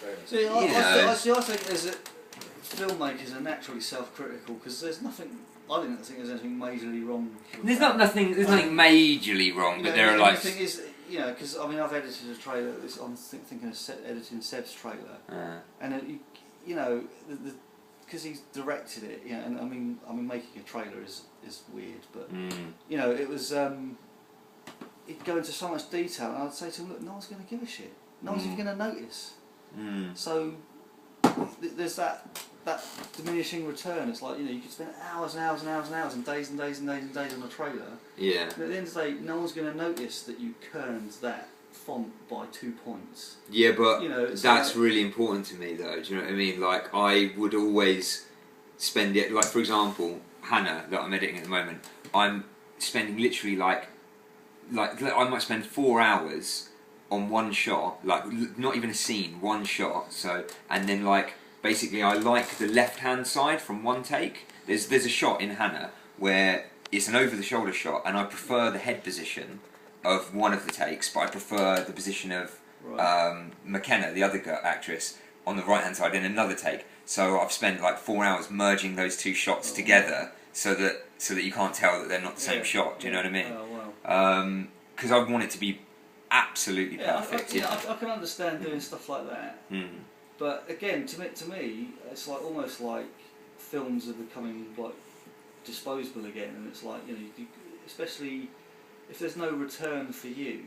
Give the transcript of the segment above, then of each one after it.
trailers. See, I think there's filmmakers are naturally self-critical because there's nothing. I don't think there's anything majorly wrong. There's nothing majorly wrong, but there are like. The thing is, because I mean, I've edited a trailer. I'm thinking of editing Seb's trailer, and because he's directed it, and I mean, making a trailer is weird, but it was. He'd go into so much detail, and I'd say to him, "Look, no one's going to give a shit. No one's even going to notice." So there's that diminishing return. It's like you could spend hours and hours and hours and hours and days and days and days and days on a trailer. Yeah. But at the end of the day, no one's going to notice that you kerned that font by 2 points. Yeah, but that's really important to me, though. Do you know what I mean? Like, I would always spend it. Like, for example, Hannah that I'm editing at the moment, I'm spending literally like I might spend 4 hours on one shot, like not even a scene, one shot. So, and then like basically I like the left hand side from one take. There's a shot in Hannah where it's an over the shoulder shot, and I prefer the head position of one of the takes, but I prefer the position of McKenna, the other actress, on the right hand side in another take. So I've spent like 4 hours merging those two shots together so that you can't tell that they're not the same shot. Do you know what I mean? Wow. Because I want it to be absolutely perfect. I can understand doing stuff like that, but again, to me, it's like almost like films are becoming like disposable again, and it's like especially if there's no return for you,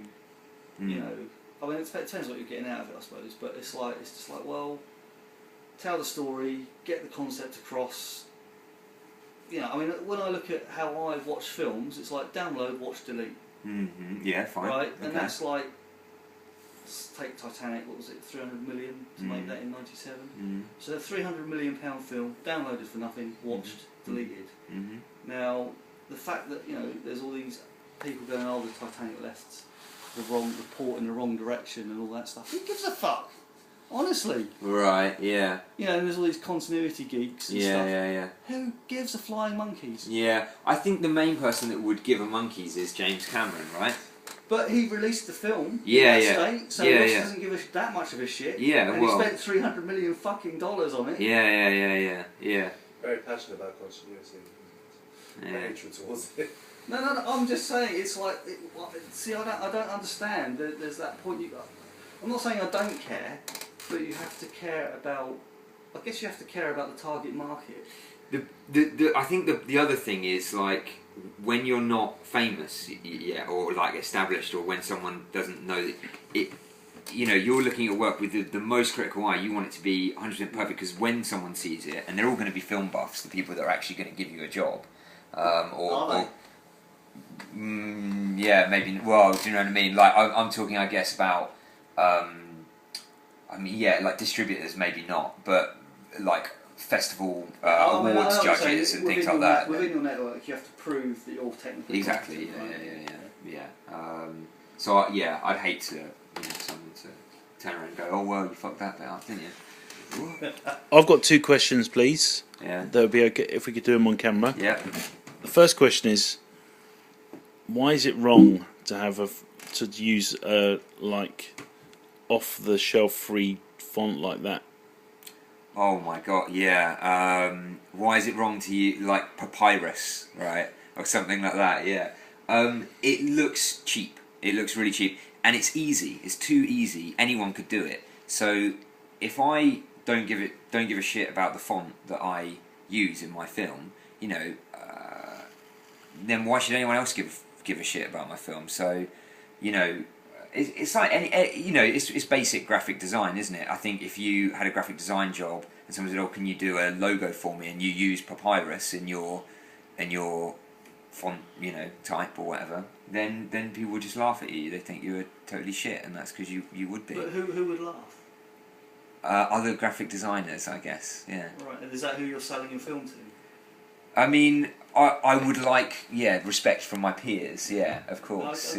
I mean, it depends what you're getting out of it, I suppose. But it's just like, well, tell the story, get the concept across. I mean, when I look at how I watch films, it's like download, watch, delete. Yeah, fine. Right, and that's like, take Titanic. What was it? 300 million to make that in '97. So a 300 million pound film, downloaded for nothing, watched, deleted. Now, the fact that there's all these people going, "Oh, the Titanic left the port in the wrong direction" and all that stuff. Who gives a fuck? Honestly. Right. Yeah. And there's all these continuity geeks and stuff. Yeah. Who gives a flying monkeys? Yeah, I think the main person that would give a monkeys is James Cameron, right? But he released the film. State, so Ross doesn't give us that much of a shit. Yeah, and he spent $300 million fucking dollars on it. Yeah. Very passionate about continuity. Hatred towards it. No. I'm just saying, it's like, I don't understand. There's that point I'm not saying I don't care, but you have to care about. I guess you have to care about the target market. I think the other thing is like when you're not famous, or like established, or when someone doesn't know it. You're looking at work with the most critical eye. You want it to be 100% perfect, because when someone sees it, and they're all going to be film buffs, the people that are actually going to give you a job, maybe. Well, do you know what I mean? Like I'm talking, I guess, about. Like distributors, maybe not, but like festival awards judges and things like that. Within your network, you have to prove that you're technically exactly. So I'd hate to someone to turn around and go, "Oh well, you fucked that bit up, didn't you?" I've got 2 questions, please. Yeah. That would be okay if we could do them on camera. Yeah. The first question is, why is it wrong to use like off-the-shelf free font like that? Oh my god, yeah. Why is it wrong to use like Papyrus, right, or something like that? Yeah. It looks cheap. It looks really cheap, and it's easy. It's too easy. Anyone could do it. So if I don't give a shit about the font that I use in my film, then why should anyone else give a shit about my film? So, it's like it's basic graphic design, isn't it? I think if you had a graphic design job and someone said, "Oh, can you do a logo for me?" and you use Papyrus in your font, type or whatever, then people would just laugh at you. They think you were totally shit, and that's because you would be. But who would laugh? Other graphic designers, I guess. Yeah. Right, and is that who you're selling your film to? I mean, I would like respect from my peers. Yeah, of course.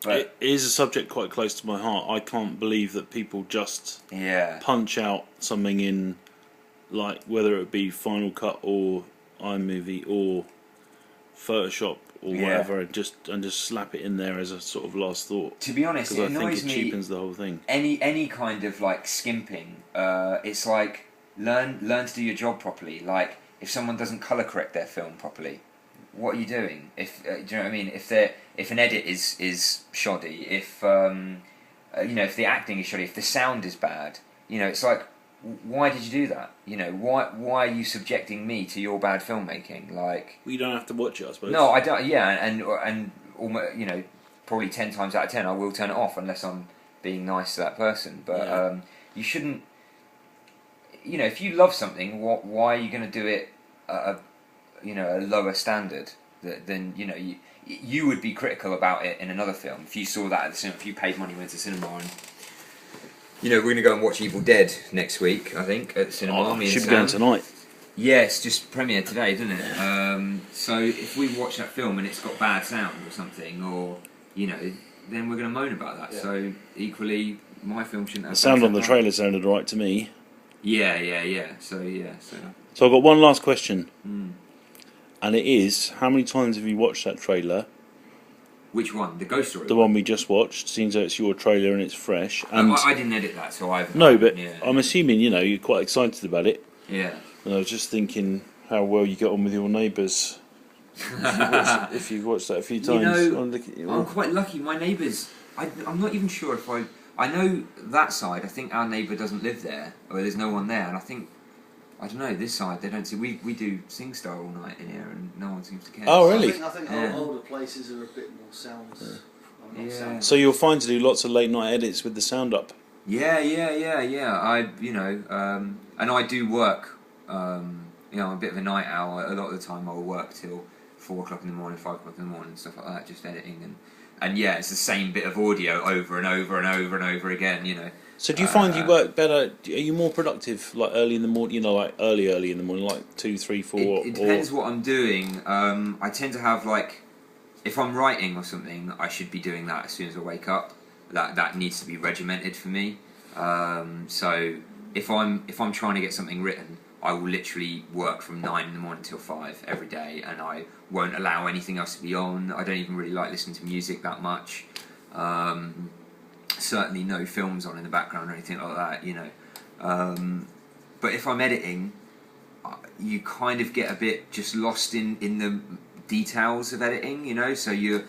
But it is a subject quite close to my heart. I can't believe that people just punch out something in, like, whether it be Final Cut or iMovie or Photoshop or Yeah. whatever, and just slap it in there as a sort of last thought. To be honest, Because it I think annoys it me. cheapens the whole thing. Any kind of like skimping, it's like learn to do your job properly. Like if someone doesn't color correct their film properly, what are you doing? If do you know what I mean? If an edit is shoddy, if if the acting is shoddy, if the sound is bad, it's like, why did you do that? Why are you subjecting me to your bad filmmaking? Like, Well, you don't have to watch it, I suppose. no, I don't. Yeah, and almost, probably 10 times out of 10, I will turn it off unless I'm being nice to that person. But Yeah. you shouldn't. If you love something, why are you going to do it at a lower standard than you would be critical about it in another film if you saw that at the cinema. If you paid money, went to cinema, and we're going to go and watch Evil Dead next week, I think, at the cinema. Oh, me and should be Sam. going tonight. Yeah, it's just premiered today, doesn't it? So if we watch that film and it's got bad sound or something, or then we're going to moan about that. Yeah. So equally, my film shouldn't have The sound bad on the sound. trailer sounded alright to me. Yeah. So So I've got one last question, mm. and it is: how many times have you watched that trailer? Which one? The Ghost Story. The one we just watched. Seems like it's your trailer and it's fresh. And I didn't edit that, so I've no, but yeah. I'm assuming you're quite excited about it. Yeah. And I was just thinking how well you get on with your neighbours. If you've watched that a few times, I'm quite lucky. My neighbours, I'm not even sure if I know that side. I think our neighbour doesn't live there, or there's no one there. And I don't know, this side they don't see. We do SingStar all night in here, and no one seems to care. Oh, really? I think Yeah. older places are a bit more sounds. Yeah. So you'll find to do lots of late night edits with the sound up. Yeah. And I do work. I'm a bit of a night owl. A lot of the time I'll work till 4 o'clock in the morning, 5 o'clock in the morning, and stuff like that, just editing and yeah, it's the same bit of audio over and over and over and over again. So do you find you work better? Are you more productive like early in the morning? Like early in the morning, like 2, 3, 4. It depends what I'm doing. I tend to have if I'm writing or something, I should be doing that as soon as I wake up. That needs to be regimented for me. So if I'm trying to get something written, I will literally work from 9 in the morning till 5 every day, and I won't allow anything else to be on. I don't even really like listening to music that much. Certainly no films on in the background or anything like that, But if I'm editing, you kind of get a bit just lost in the details of editing, So you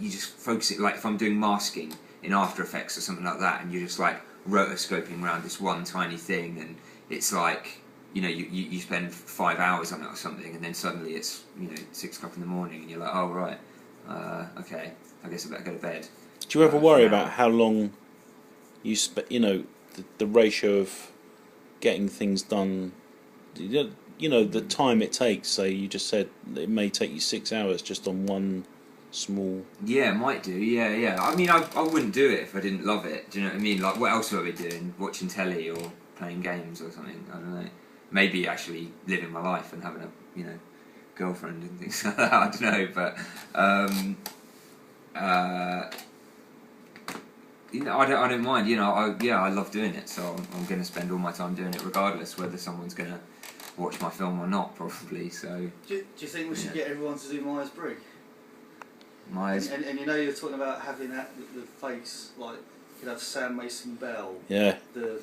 just focus it, like if I'm doing masking in After Effects or something like that, and you're just like rotoscoping around this one tiny thing, and it's like, you spend 5 hours on it or something, and then suddenly it's 6 o'clock in the morning, and you're like, oh right, okay, I guess I better go to bed. Do you ever worry about how long you spend? The ratio of getting things done. The time it takes. Say you just said it may take you 6 hours just on one small. Yeah, it might do. Yeah. I mean, I wouldn't do it if I didn't love it. Do you know what I mean? Like, what else would I be doing? Watching telly or playing games or something? I don't know. Maybe actually living my life and having a girlfriend and things like that. I don't know, but I don't mind. I love doing it, so I'm going to spend all my time doing it, regardless whether someone's going to watch my film or not. Probably. So. Do you think we should get everyone to do Myers-Briggs? And you're talking about having that the face, like you could have Sam Mason Bell, Yeah. the